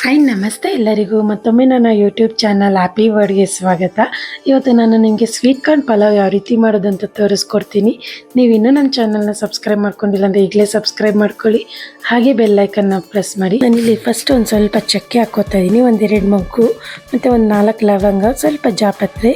Hi ನಮಸ್ತೆ ಎಲ್ಲರಿಗೂ ಮತ್ತೊಮ್ಮೆ ನನ್ನ ಯೂಟ್ಯೂಬ್ ಚಾನಲ್ ಹ್ಯಾಪಿ ವರ್ಡ್ಗೆ ಸ್ವಾಗತ. ಇವತ್ತು ನಾನು ನಿಮಗೆ ಸ್ವೀಟ್ ಕಾರ್ನ್ ಪಲಾವ್ ಯಾವ ರೀತಿ ಮಾಡೋದಂತ ತೋರಿಸ್ಕೊಡ್ತೀನಿ. ನೀವು ಇನ್ನೂ ನನ್ನ ಚಾನಲ್ನ ಸಬ್ಸ್ಕ್ರೈಬ್ ಮಾಡ್ಕೊಂಡಿಲ್ಲ ಅಂದರೆ ಈಗಲೇ ಸಬ್ಸ್ಕ್ರೈಬ್ ಮಾಡ್ಕೊಳ್ಳಿ, ಹಾಗೆ ಬೆಲ್ಲೈಕನ್ನ ಪ್ರೆಸ್ ಮಾಡಿ. ನಾನಿಲ್ಲಿ ಫಸ್ಟ್ ಒಂದು ಸ್ವಲ್ಪ ಚಕ್ಕೆ ಹಾಕ್ಕೋತಾ ಇದ್ದೀನಿ, ಒಂದೆರಡು ಮೊಗ್ಗು ಮತ್ತು ಒಂದು 4 ಲವಂಗ, ಸ್ವಲ್ಪ ಜಾಪತ್ರೆ,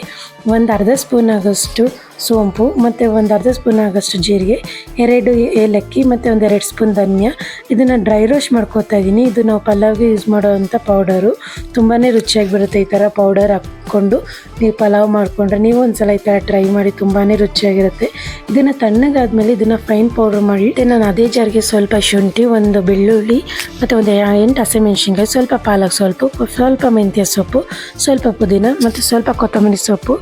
ಒಂದು ಅರ್ಧ ಸ್ಪೂನ್ ಆಗೋಷ್ಟು ಸೋಂಪು ಮತ್ತು ಒಂದು ಅರ್ಧ ಸ್ಪೂನ್ ಆಗೋಷ್ಟು ಜೀರಿಗೆ, 2 ಏಲಕ್ಕಿ ಮತ್ತು ಒಂದು 2 ಸ್ಪೂನ್ ಧನಿಯಾ. ಇದನ್ನು ಡ್ರೈ ರೋಸ್ಟ್ ಮಾಡ್ಕೋತಾ ಇದ್ದೀನಿ. ಇದು ನಾವು ಪಲಾವ್ಗೆ ಯೂಸ್ ಮಾಡೋವಂಥ ಪೌಡರು. ತುಂಬಾ ರುಚಿಯಾಗಿ ಬರುತ್ತೆ. ಈ ಥರ ಪೌಡರ್ ಹಾಕ್ಕೊಂಡು ನೀವು ಪಲಾವ್ ಮಾಡಿಕೊಂಡ್ರೆ ನೀವು ಒಂದ್ಸಲ ಈ ಥರ ಟ್ರೈ ಮಾಡಿ, ತುಂಬಾ ರುಚಿಯಾಗಿರುತ್ತೆ. ಇದನ್ನು ತಣ್ಣಗಾದ್ಮೇಲೆ ಇದನ್ನು ಫೈನ್ ಪೌಡರ್ ಮಾಡಿ ನಾನು ಅದೇ ಜಾರಿಗೆ ಸ್ವಲ್ಪ ಶುಂಠಿ, ಒಂದು ಬೆಳ್ಳುಳ್ಳಿ ಮತ್ತು ಒಂದು 8 ಹಸಿಮೆಣಸಿನ್ಕಾಯಿ, ಸ್ವಲ್ಪ ಪಾಲಕ್ ಸೊಪ್ಪು, ಸ್ವಲ್ಪ ಮೆಂತ್ಯ ಸೊಪ್ಪು, ಸ್ವಲ್ಪ ಪುದೀನ ಮತ್ತು ಸ್ವಲ್ಪ ಕೊತ್ತಂಬರಿ ಸೊಪ್ಪು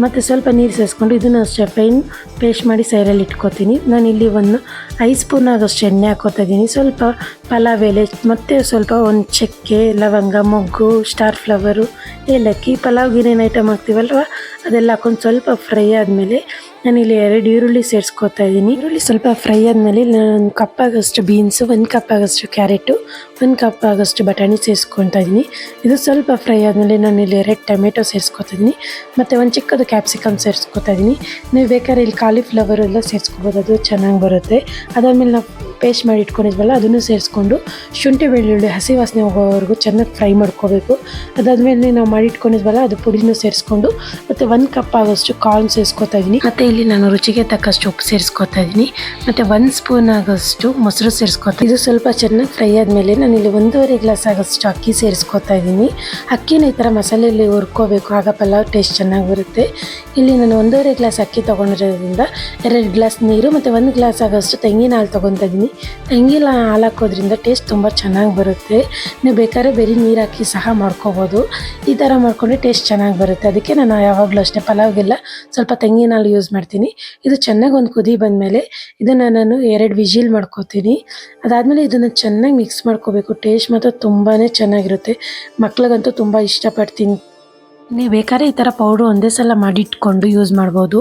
ಮತ್ತು ಸ್ವಲ್ಪ ನೀರು ಸೇರಿಸ್ಕೊಂಡು ಇದನ್ನು ಅಷ್ಟೇ ಫೈನ್ ಪೇಸ್ಟ್ ಮಾಡಿ ಸೈಡಲ್ಲಿ ಇಟ್ಕೋತೀನಿ. ನಾನಿಲ್ಲಿ ಒಂದು 5 ಸ್ಪೂನ್ ಆಗೋಷ್ಟು ಎಣ್ಣೆ ಹಾಕೋತಾ ಇದ್ದೀನಿ, ಸ್ವಲ್ಪ ಪಲಾವ್ ಎಲೆ ಮತ್ತು ಸ್ವಲ್ಪ ಒಂದು ಚಕ್ಕೆ, ಲವಂಗ, ಮೊಗ್ಗು, ಸ್ಟಾರ್ ಫ್ಲವರು, ಏಲಕ್ಕಿ, ಪಲಾವ್ಗೆ ಏನೇನು ಐಟಮ್ ಹಾಕ್ತೀವಲ್ವ ಅದೆಲ್ಲ ಹಾಕೊಂಡು ಸ್ವಲ್ಪ ಫ್ರೈ ಆದಮೇಲೆ ನಾನಿಲ್ಲಿ 2 ಈರುಳ್ಳಿ ಸೇರಿಸ್ಕೊತಾ ಇದ್ದೀನಿ. ಈರುಳ್ಳಿ ಸ್ವಲ್ಪ ಫ್ರೈ ಆದಮೇಲೆ ನಾನು ಕಪ್ ಆಗೋಷ್ಟು ಬೀನ್ಸು, 1 ಕಪ್ ಆಗೋಷ್ಟು ಕ್ಯಾರೆಟು, 1 ಕಪ್ ಆಗೋಷ್ಟು ಬಟಾಣಿ ಸೇರಿಸ್ಕೊತಾ ಇದ್ದೀನಿ. ಇದು ಸ್ವಲ್ಪ ಫ್ರೈ ಆದಮೇಲೆ ನಾನಿಲ್ಲಿ 2 ಟೊಮೆಟೊ ಸೇರಿಸ್ಕೊತಾ ಇದ್ದೀನಿ ಮತ್ತು ಒಂದು ಚಿಕ್ಕದು ಕ್ಯಾಪ್ಸಿಕಮ್ ಸೇರಿಸ್ಕೊತಾ ಇದ್ದೀನಿ. ನೀವು ಬೇಕಾದ್ರೆ ಇಲ್ಲಿ ಕಾಲಿಫ್ಲವರ್ ಎಲ್ಲ ಸೇರಿಸ್ಕೋಬೋದು, ಅದು ಚೆನ್ನಾಗಿ ಬರುತ್ತೆ. ಅದಾದಮೇಲೆ ನಾವು ಪೇಸ್ಟ್ ಮಾಡಿ ಇಟ್ಕೊಂಡಿದ್ವಲ್ಲ ಅದನ್ನು ಸೇರಿಸ್ಕೊಂಡು ಶುಂಠಿ ಬೆಳ್ಳುಳ್ಳಿ ಹಸಿ ವಾಸನೆ ಹೋಗೋವರೆಗೂ ಚೆನ್ನಾಗಿ ಫ್ರೈ ಮಾಡ್ಕೋಬೇಕು. ಅದಾದಮೇಲೆ ನಾವು ಮಾಡಿ ಇಟ್ಕೊಂಡಿದ್ವಲ್ಲ ಅದು ಪುಡಿನೂ ಸೇರಿಸ್ಕೊಂಡು ಮತ್ತು 1 ಕಪ್ ಆಗೋಷ್ಟು ಕಾರ್ನ್ ಸೇರಿಸ್ಕೊತಾ ಇದ್ದೀನಿ. ಮತ್ತು ಇಲ್ಲಿ ನಾನು ರುಚಿಗೆ ತಕ್ಕಷ್ಟು ಉಪ್ಪು ಸೇರಿಸ್ಕೊತಾ ಇದ್ದೀನಿ ಮತ್ತು 1 ಸ್ಪೂನ್ ಆಗೋಷ್ಟು ಮೊಸರು ಸೇರಿಸ್ಕೊತಾ. ಇದು ಸ್ವಲ್ಪ ಚೆನ್ನಾಗಿ ಫ್ರೈ ಆದಮೇಲೆ ನಾನು ಇಲ್ಲಿ 1.5 ಗ್ಲಾಸ್ ಆಗೋಷ್ಟು ಅಕ್ಕಿ ಸೇರಿಸ್ಕೊತಾ ಇದ್ದೀನಿ. ಅಕ್ಕಿನ ಈ ಥರ ಮಸಾಲೆಯಲ್ಲಿ ಹುರ್ಕೋಬೇಕು, ಆಗ ಪಲಾವ್ ಟೇಸ್ಟ್ ಚೆನ್ನಾಗಿ ಬರುತ್ತೆ. ಇಲ್ಲಿ ನಾನು 1.5 ಗ್ಲಾಸ್ ಅಕ್ಕಿ ತೊಗೊಂಡಿರೋದ್ರಿಂದ 2 ಗ್ಲಾಸ್ ನೀರು ಮತ್ತು 1 ಗ್ಲಾಸ್ ಆಗೋಷ್ಟು ತೆಂಗಿನ ಹಾಲು ತೊಗೊತಾ ಇದ್ದೀನಿ. ತೆಂಗಿನ ಹಾಲು ಹಾಕೋದ್ರಿಂದ ಟೇಸ್ಟ್ ತುಂಬ ಚೆನ್ನಾಗಿ ಬರುತ್ತೆ. ನೀವು ಬೇಕಾದ್ರೆ ಬರೀ ನೀರು ಹಾಕಿ ಸಹ ಮಾಡ್ಕೋಬೋದು. ಈ ಥರ ಮಾಡ್ಕೊಂಡ್ರೆ ಟೇಸ್ಟ್ ಚೆನ್ನಾಗಿ ಬರುತ್ತೆ. ಅದಕ್ಕೆ ನಾನು ಯಾವಾಗಲೂ ಅಷ್ಟೇ ಪಲಾವ್ಗೆಲ್ಲ ಸ್ವಲ್ಪ ತೆಂಗಿನ ಹಾಲು ಯೂಸ್ ಮಾಡ್ತೀನಿ. ಇದು ಚೆನ್ನಾಗಿ ಒಂದು ಕುದಿ ಬಂದಮೇಲೆ ಇದನ್ನು ನಾನು 2 ವಿಜಿಲ್ ಮಾಡ್ಕೋತೀನಿ. ಅದಾದಮೇಲೆ ಇದನ್ನು ಚೆನ್ನಾಗಿ ಮಿಕ್ಸ್ ಮಾಡ್ಕೋಬೇಕು. ಟೇಸ್ಟ್ ಮಾತ್ರ ತುಂಬಾ ಚೆನ್ನಾಗಿರುತ್ತೆ. ಮಕ್ಳಿಗಂತೂ ತುಂಬ ಇಷ್ಟಪಡ್ತೀನಿ. ನೀವು ಬೇಕಾದ್ರೆ ಈ ಥರ ಪೌಡ್ರು ಒಂದೇ ಸಲ ಮಾಡಿಟ್ಕೊಂಡು ಯೂಸ್ ಮಾಡ್ಬೋದು.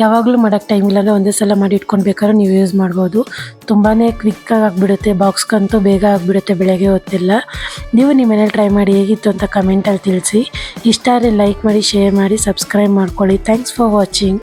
ಯಾವಾಗಲೂ ಮಾಡೋಕ್ಕೆ ಟೈಮ್ ಇಲ್ಲಾಂದರೆ ಒಂದೇ ಸಲ ಮಾಡಿ ಇಟ್ಕೊಂಡು ಬೇಕಾದ್ರೆ ನೀವು ಯೂಸ್ ಮಾಡ್ಬೋದು. ತುಂಬಾ ಕ್ವಿಕ್ಕಾಗಿ ಆಗಿಬಿಡುತ್ತೆ, ಬಾಕ್ಸ್ಗಂತೂ ಬೇಗ ಆಗಿಬಿಡುತ್ತೆ ಬೆಳಗ್ಗೆ ಹೊತ್ತೆಲ್ಲ. ನೀವು ನಿಮ್ಮ ಮನೇಲಿ ಟ್ರೈ ಮಾಡಿ ಹೇಗಿತ್ತು ಅಂತ ಕಮೆಂಟಲ್ಲಿ ತಿಳಿಸಿ. ಇಷ್ಟ ಆದರೆ ಲೈಕ್ ಮಾಡಿ, ಶೇರ್ ಮಾಡಿ, ಸಬ್ಸ್ಕ್ರೈಬ್ ಮಾಡ್ಕೊಳ್ಳಿ. Thanks for watching.